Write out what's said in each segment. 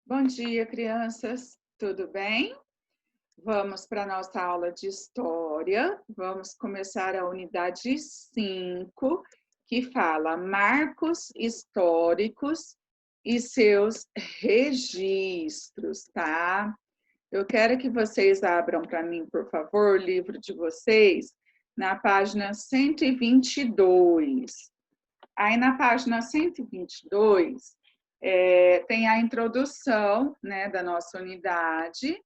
Bom dia, crianças. Tudo bem? Vamos para a nossa aula de história. Vamos começar a unidade 5, que fala marcos históricos e seus registros, tá? Eu quero que vocês abram para mim, por favor, o livro de vocês, na página 122. Aí, na página 122, tem a introdução, né, da nossa unidade,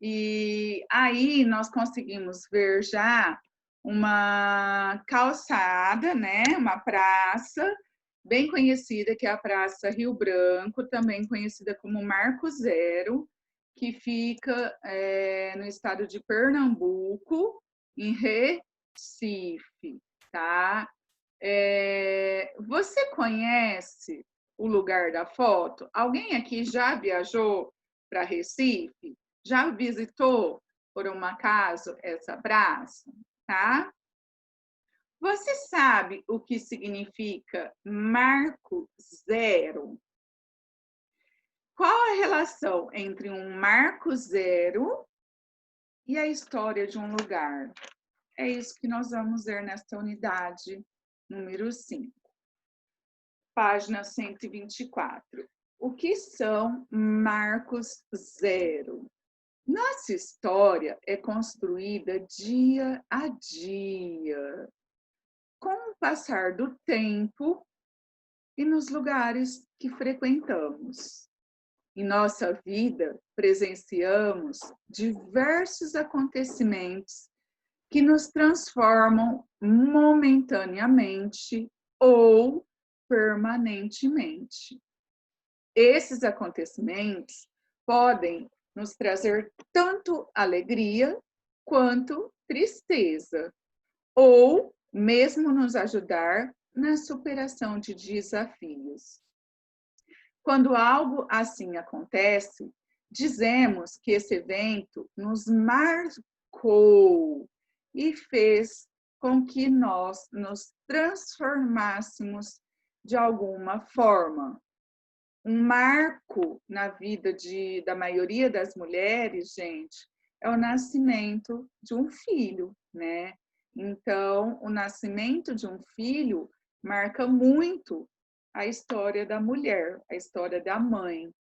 e aí nós conseguimos ver já uma calçada, né, uma praça bem conhecida, que é a Praça Rio Branco, também conhecida como Marco Zero, que fica no estado de Pernambuco, em Recife, tá? Você conhece o lugar da foto? Alguém aqui já viajou para Recife? Já visitou, por um acaso, essa praça? Tá? Você sabe o que significa marco zero? Qual a relação entre um marco zero e a história de um lugar? É isso que nós vamos ver nesta unidade número 5. Página 124. O que são marcos zero? Nossa história é construída dia a dia, com o passar do tempo e nos lugares que frequentamos. Em nossa vida, presenciamos diversos acontecimentos que nos transformam momentaneamente ou permanentemente. Esses acontecimentos podem nos trazer tanto alegria quanto tristeza, ou mesmo nos ajudar na superação de desafios. Quando algo assim acontece, dizemos que esse evento nos marcou e fez com que nós nos transformássemos de alguma forma. Um marco na vida da maioria das mulheres, gente, é o nascimento de um filho, né? Então, o nascimento de um filho marca muito a história da mulher, a história da mãe.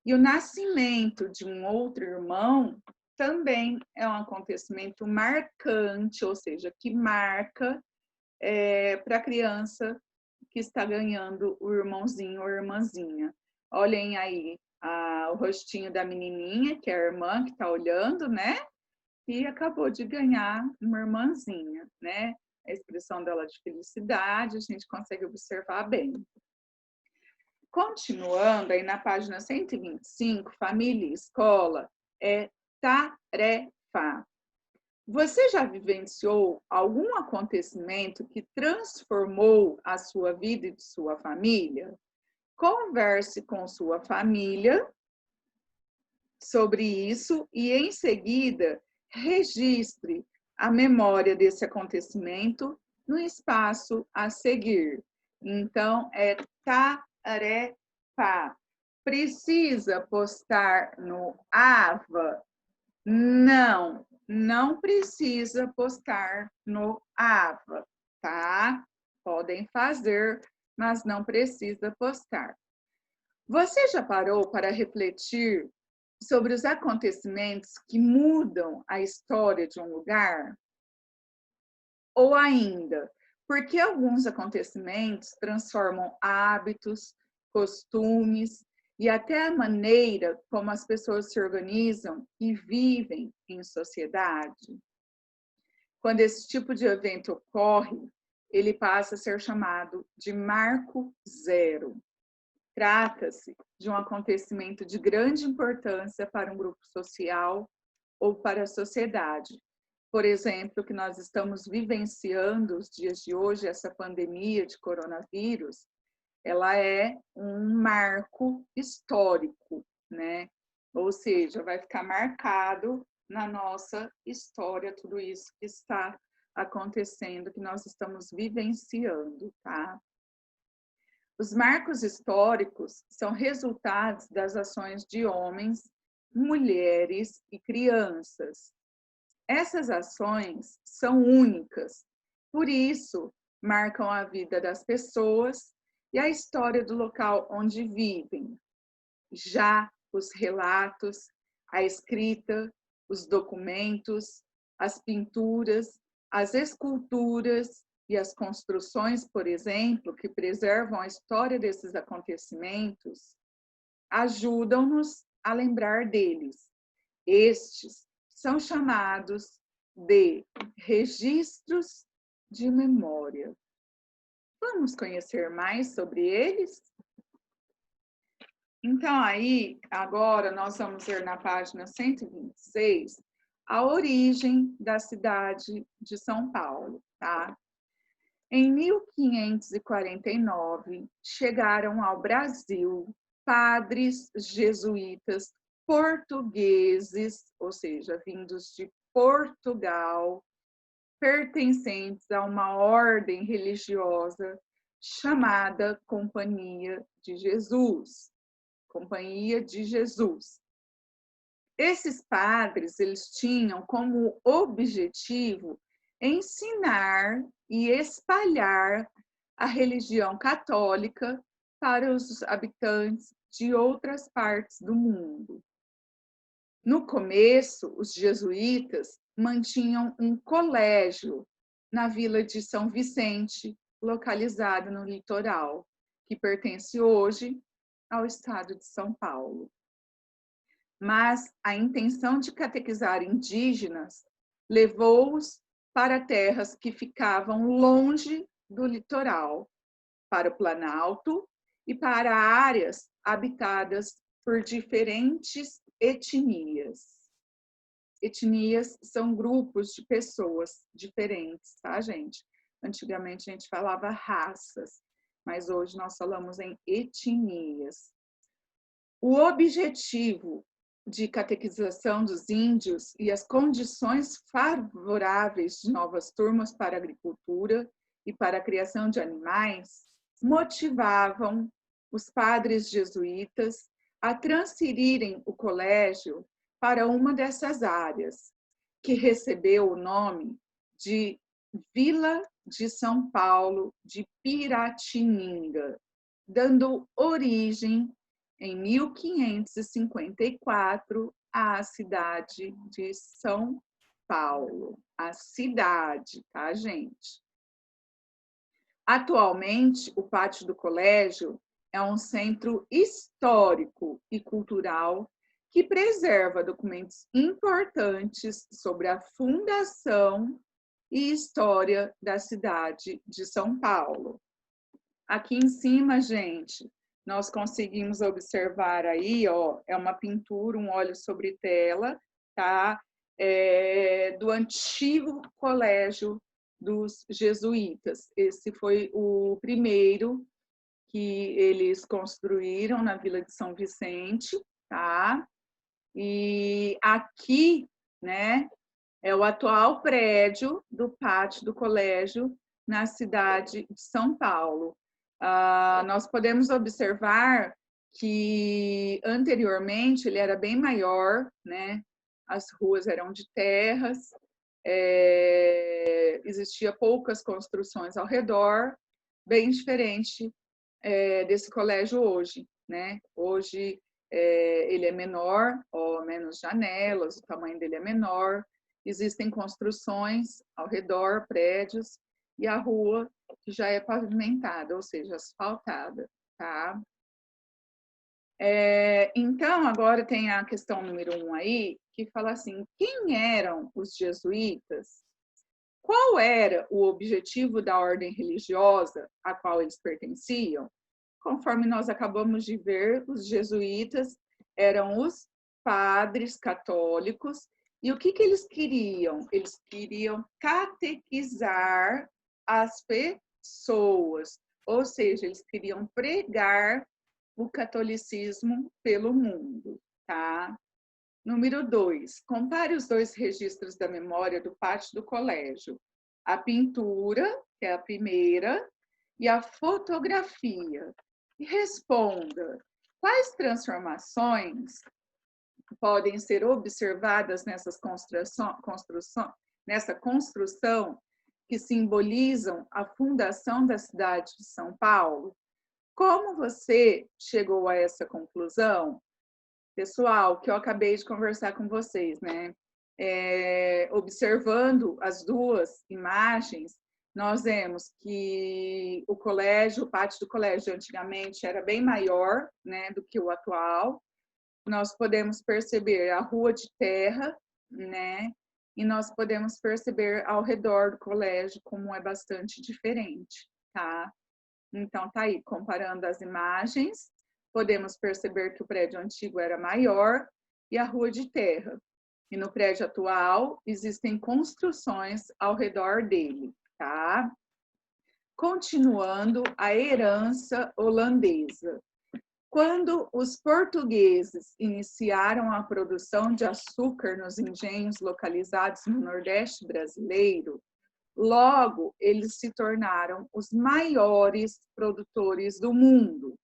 E o nascimento de um outro irmão também é um acontecimento marcante, ou seja, que marca para a criança que está ganhando o irmãozinho ou irmãzinha. Olhem aí o rostinho da menininha, que é a irmã que está olhando, né? E acabou de ganhar uma irmãzinha, né? A expressão dela de felicidade, a gente consegue observar bem. Continuando, aí na página 125, família e escola, é tarefa. Você já vivenciou algum acontecimento que transformou a sua vida e de sua família? Converse com sua família sobre isso e, em seguida, registre a memória desse acontecimento no espaço a seguir. Então, é tarefa. Precisa postar no AVA? Não, não precisa postar no AVA, tá? Podem fazer, mas não precisa postar. Você já parou para refletir sobre os acontecimentos que mudam a história de um lugar? Ou ainda, por que alguns acontecimentos transformam hábitos, costumes e até a maneira como as pessoas se organizam e vivem em sociedade? Quando esse tipo de evento ocorre, ele passa a ser chamado de marco zero. Trata-se de um acontecimento de grande importância para um grupo social ou para a sociedade. Por exemplo, que nós estamos vivenciando os dias de hoje, essa pandemia de coronavírus, ela é um marco histórico, né? Ou seja, vai ficar marcado na nossa história tudo isso que está acontecendo, que nós estamos vivenciando, tá? Os marcos históricos são resultados das ações de homens, mulheres e crianças. Essas ações são únicas, por isso marcam a vida das pessoas e a história do local onde vivem. Já os relatos, a escrita, os documentos, as pinturas, as esculturas e as construções, por exemplo, que preservam a história desses acontecimentos, ajudam-nos a lembrar deles. Estes são chamados de registros de memória. Vamos conhecer mais sobre eles? Então, aí, agora, nós vamos ver na página 126 a origem da cidade de São Paulo, tá? Em 1549, chegaram ao Brasil padres jesuítas portugueses, ou seja, vindos de Portugal, pertencentes a uma ordem religiosa chamada Companhia de Jesus. Companhia de Jesus. Esses padres, eles tinham como objetivo ensinar e espalhar a religião católica para os habitantes de outras partes do mundo. No começo, os jesuítas mantinham um colégio na vila de São Vicente, localizado no litoral, que pertence hoje ao estado de São Paulo. Mas a intenção de catequizar indígenas levou-os para terras que ficavam longe do litoral, para o Planalto e para áreas habitadas por diferentes etnias. Etnias são grupos de pessoas diferentes, tá, gente? Antigamente a gente falava raças, mas hoje nós falamos em etnias. O objetivo de catequização dos índios e as condições favoráveis de novas turmas para a agricultura e para a criação de animais motivavam os padres jesuítas a transferirem o colégio para uma dessas áreas, que recebeu o nome de Vila de São Paulo de Piratininga, dando origem, em 1554, à cidade de São Paulo. A cidade, tá, gente? Atualmente, o pátio do colégio é um centro histórico e cultural que preserva documentos importantes sobre a fundação e história da cidade de São Paulo. Aqui em cima, gente, nós conseguimos observar aí, ó, é uma pintura, um óleo sobre tela, tá? Do antigo colégio dos jesuítas. Esse foi o primeiro que eles construíram na Vila de São Vicente, tá? E aqui, né, é o atual prédio do pátio do colégio na cidade de São Paulo. Nós podemos observar que anteriormente ele era bem maior, né? As ruas eram de terras, existia poucas construções ao redor, bem diferente desse colégio hoje, né? Hoje ele é menor, ó, menos janelas, o tamanho dele é menor, existem construções ao redor, prédios, e a rua que já é pavimentada, ou seja, asfaltada, tá? Então, agora tem a questão número 1 aí, que fala assim, quem eram os jesuítas? Qual era o objetivo da ordem religiosa a qual eles pertenciam? Conforme nós acabamos de ver, os jesuítas eram os padres católicos. E o que eles queriam? Eles queriam catequizar as pessoas, ou seja, eles queriam pregar o catolicismo pelo mundo, tá? Número 2, compare os dois registros da memória do pátio do colégio. A pintura, que é a primeira, e a fotografia. E responda, quais transformações podem ser observadas nessa construção que simbolizam a fundação da cidade de São Paulo? Como você chegou a essa conclusão? Pessoal, que eu acabei de conversar com vocês, né? Observando as duas imagens, nós vemos que o pátio do colégio antigamente era bem maior, né, do que o atual. Nós podemos perceber a rua de terra, né? E nós podemos perceber ao redor do colégio como é bastante diferente, tá? Então, tá aí, comparando as imagens, podemos perceber que o prédio antigo era maior e a rua de terra. E no prédio atual, existem construções ao redor dele, tá? Continuando, a herança holandesa. Quando os portugueses iniciaram a produção de açúcar nos engenhos localizados no Nordeste brasileiro, logo eles se tornaram os maiores produtores do mundo.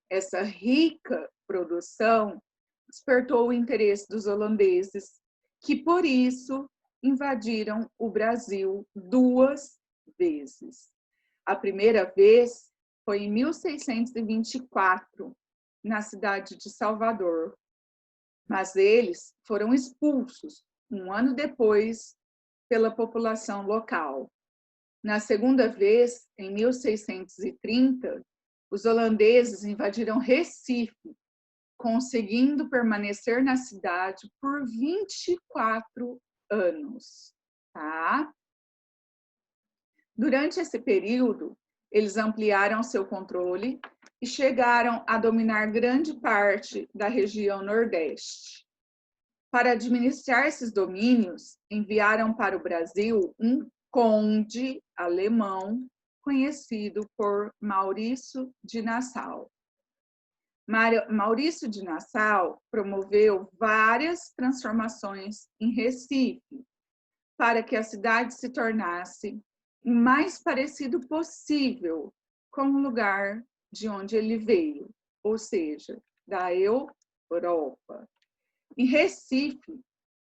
Essa rica produção despertou o interesse dos holandeses, que por isso invadiram o Brasil 2 vezes. A primeira vez foi em 1624, na cidade de Salvador, mas eles foram expulsos 1 ano depois pela população local. Na segunda vez, em 1630, os holandeses invadiram Recife, conseguindo permanecer na cidade por 24 anos, tá? Durante esse período, eles ampliaram seu controle e chegaram a dominar grande parte da região Nordeste. Para administrar esses domínios, enviaram para o Brasil um conde alemão conhecido por Maurício de Nassau. Maurício de Nassau promoveu várias transformações em Recife para que a cidade se tornasse o mais parecido possível com o lugar de onde ele veio, ou seja, da Europa. Em Recife,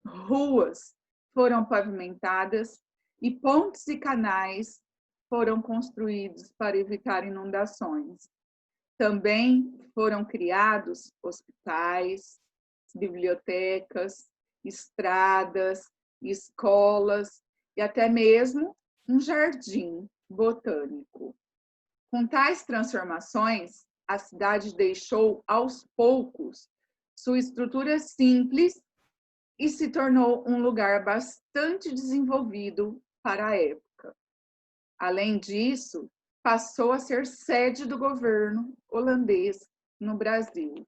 ruas foram pavimentadas e pontes e canais foram construídos para evitar inundações. Também foram criados hospitais, bibliotecas, estradas, escolas e até mesmo um jardim botânico. Com tais transformações, a cidade deixou aos poucos sua estrutura simples e se tornou um lugar bastante desenvolvido para a época. Além disso, passou a ser sede do governo holandês no Brasil.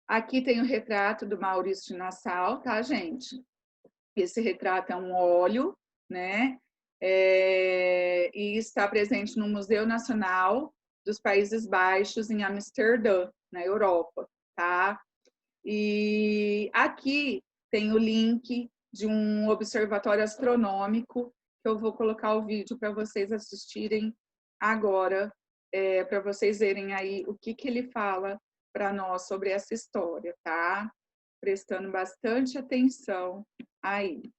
Aqui tem o retrato do Maurício de Nassau, tá, gente? Esse retrato é um óleo, né? E está presente no Museu Nacional dos Países Baixos, em Amsterdã, na Europa, tá? E aqui tem o link de um observatório astronômico, que eu vou colocar o vídeo para vocês assistirem agora, para vocês verem aí o que ele fala para nós sobre essa história, tá? Prestando bastante atenção aí.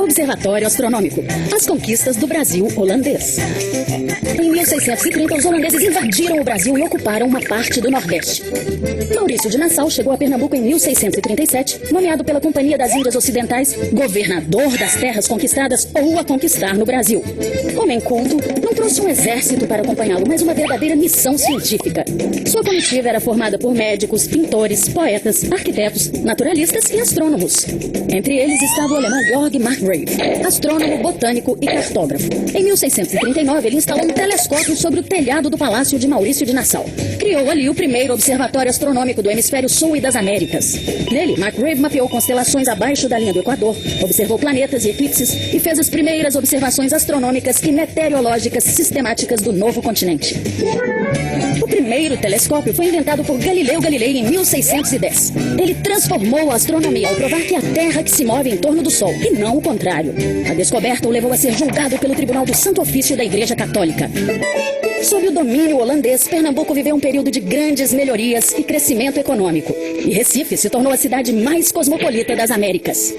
Observatório Astronômico. As conquistas do Brasil holandês. Em 1630, os holandeses invadiram o Brasil e ocuparam uma parte do Nordeste. Maurício de Nassau chegou a Pernambuco em 1637, nomeado pela Companhia das Índias Ocidentais governador das terras conquistadas ou a conquistar no Brasil. Homem culto, não trouxe um exército para acompanhá-lo, mas uma verdadeira missão científica. Sua comitiva era formada por médicos, pintores, poetas, arquitetos, naturalistas e astrônomos. Entre eles estava o alemão Georg Marcgrave. astrônomo, botânico e cartógrafo. Em 1639, ele instalou um telescópio sobre o telhado do Palácio de Maurício de Nassau. Criou ali o primeiro observatório astronômico do hemisfério sul e das Américas. Nele, McGrave mapeou constelações abaixo da linha do Equador, observou planetas e eclipses e fez as primeiras observações astronômicas e meteorológicas sistemáticas do novo continente. O primeiro telescópio foi inventado por Galileu Galilei em 1610. Ele transformou a astronomia ao provar que é a Terra que se move em torno do Sol, e não o contrário. A descoberta o levou a ser julgado pelo Tribunal do Santo Ofício da Igreja Católica. Sob o domínio holandês, Pernambuco viveu um período de grandes melhorias e crescimento econômico. E Recife se tornou a cidade mais cosmopolita das Américas.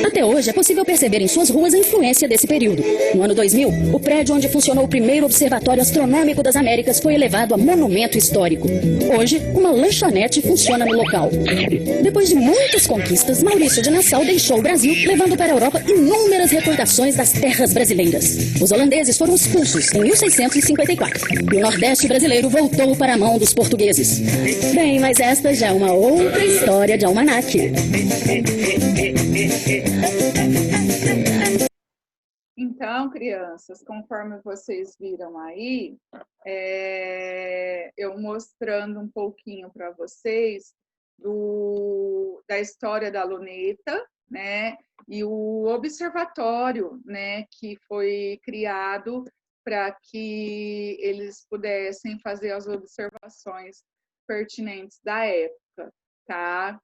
Até hoje é possível perceber em suas ruas a influência desse período. No ano 2000, o prédio onde funcionou o primeiro observatório astronômico das Américas foi elevado a monumento histórico. Hoje, uma lanchonete funciona no local. Depois de muitas conquistas, Maurício de Nassau deixou o Brasil, levando para a Europa inúmeras recordações das terras brasileiras. Os holandeses foram expulsos em 1654 e o Nordeste brasileiro voltou para a mão dos portugueses. Bem, mas esta já é uma outra história de almanaque. Então, crianças, conforme vocês viram aí, eu mostrando um pouquinho para vocês da história da luneta, né, e o observatório, né, que foi criado para que eles pudessem fazer as observações pertinentes da época, tá?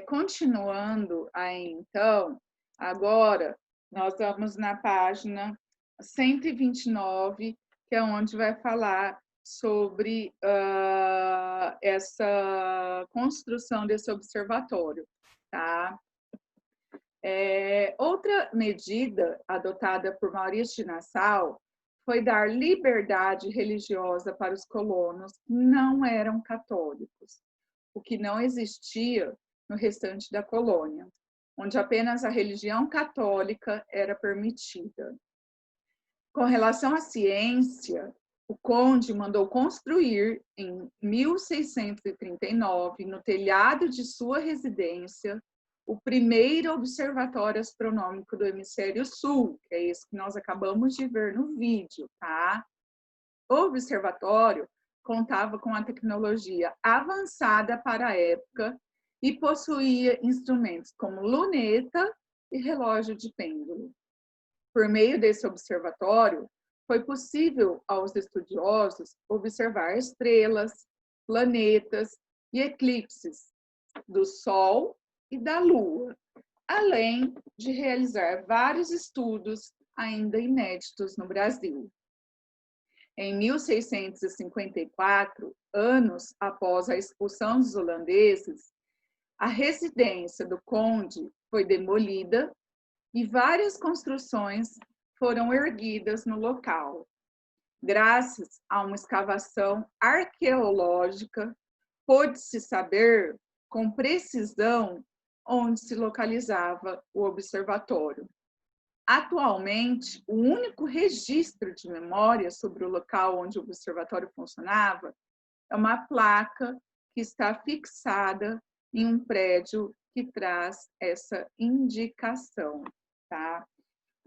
Continuando aí, então, agora nós vamos na página 129, que é onde vai falar sobre essa construção desse observatório, tá? Outra medida adotada por Maurício de Nassau foi dar liberdade religiosa para os colonos que não eram católicos, o que não existia no restante da colônia, onde apenas a religião católica era permitida. Com relação à ciência, o conde mandou construir, em 1639, no telhado de sua residência, o primeiro observatório astronômico do hemisfério sul, que é esse que nós acabamos de ver no vídeo, tá? O observatório contava com a tecnologia avançada para a época e possuía instrumentos como luneta e relógio de pêndulo. Por meio desse observatório, foi possível aos estudiosos observar estrelas, planetas e eclipses do Sol e da Lua, além de realizar vários estudos ainda inéditos no Brasil. Em 1654, anos após a expulsão dos holandeses, a residência do conde foi demolida e várias construções foram erguidas no local. Graças a uma escavação arqueológica, pôde-se saber com precisão onde se localizava o observatório. Atualmente, o único registro de memória sobre o local onde o observatório funcionava é uma placa que está fixada em um prédio que traz essa indicação, tá?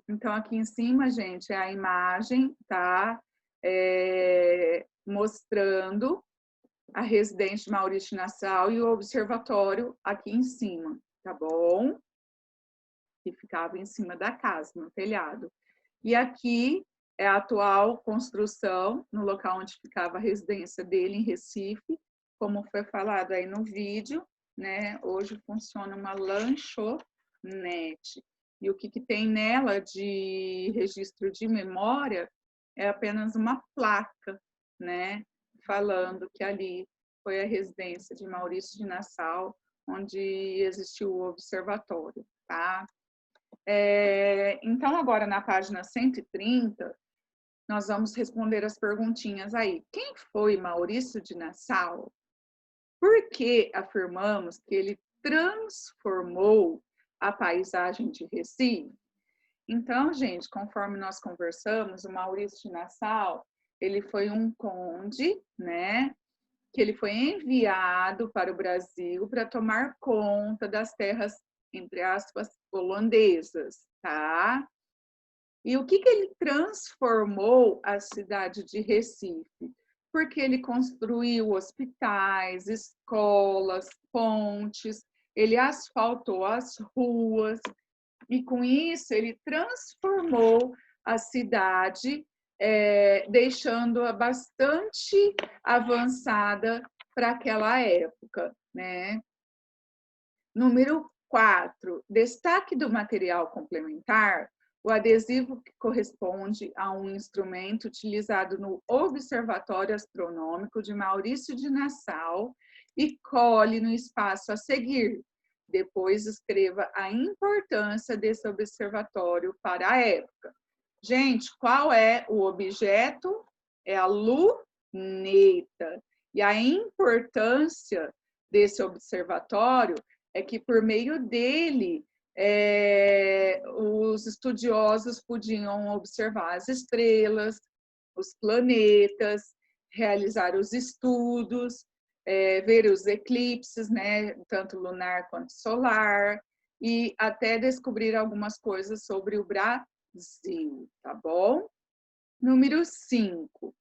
Então, aqui em cima, gente, é a imagem, tá? Mostrando a residência de Maurício de Nassau e o observatório aqui em cima, tá bom? Que ficava em cima da casa, no telhado. E aqui é a atual construção, no local onde ficava a residência dele, em Recife, como foi falado aí no vídeo, né? Hoje funciona uma lanchonete. E o que tem nela de registro de memória é apenas uma placa, né? Falando que ali foi a residência de Maurício de Nassau, onde existiu o observatório, tá? Então, agora na página 130, nós vamos responder as perguntinhas aí. Quem foi Maurício de Nassau? Por que afirmamos que ele transformou a paisagem de Recife? Então, gente, conforme nós conversamos, o Maurício de Nassau, ele foi um conde, né? Que ele foi enviado para o Brasil para tomar conta das terras entre aspas, holandesas, tá? E o que ele transformou a cidade de Recife? Porque ele construiu hospitais, escolas, pontes, ele asfaltou as ruas, e com isso ele transformou a cidade, deixando-a bastante avançada para aquela época, né? Número 4, destaque do material complementar, o adesivo que corresponde a um instrumento utilizado no Observatório Astronômico de Maurício de Nassau e cole no espaço a seguir. Depois escreva a importância desse observatório para a época. Gente, qual é o objeto? É a luneta. E a importância desse observatório é que, por meio dele, os estudiosos podiam observar as estrelas, os planetas, realizar os estudos, ver os eclipses, né, tanto lunar quanto solar, e até descobrir algumas coisas sobre o Brasil, tá bom? Número 5.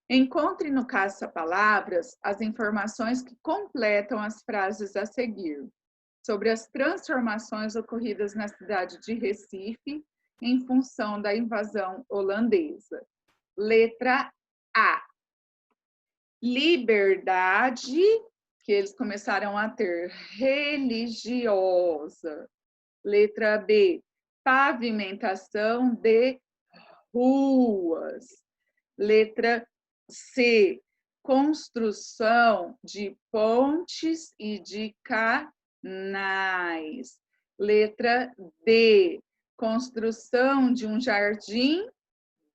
Encontre no caça-palavras as informações que completam as frases a seguir sobre as transformações ocorridas na cidade de Recife em função da invasão holandesa. Letra A. Liberdade, que eles começaram a ter, religiosa. Letra B. Pavimentação de ruas. Letra C. Construção de pontes e de canais. Letra D. Construção de um jardim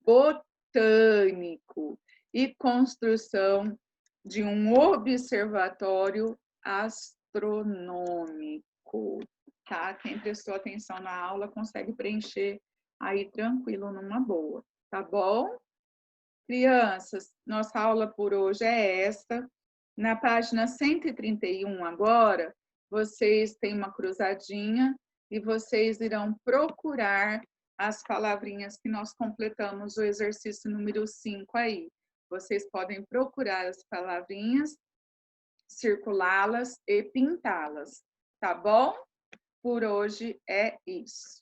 botânico e construção de um observatório astronômico. Tá? Quem prestou atenção na aula consegue preencher aí tranquilo, numa boa. Tá bom? Crianças, nossa aula por hoje é esta. Na página 131 agora, vocês têm uma cruzadinha e vocês irão procurar as palavrinhas que nós completamos o exercício número 5 aí. Vocês podem procurar as palavrinhas, circulá-las e pintá-las, tá bom? Por hoje é isso.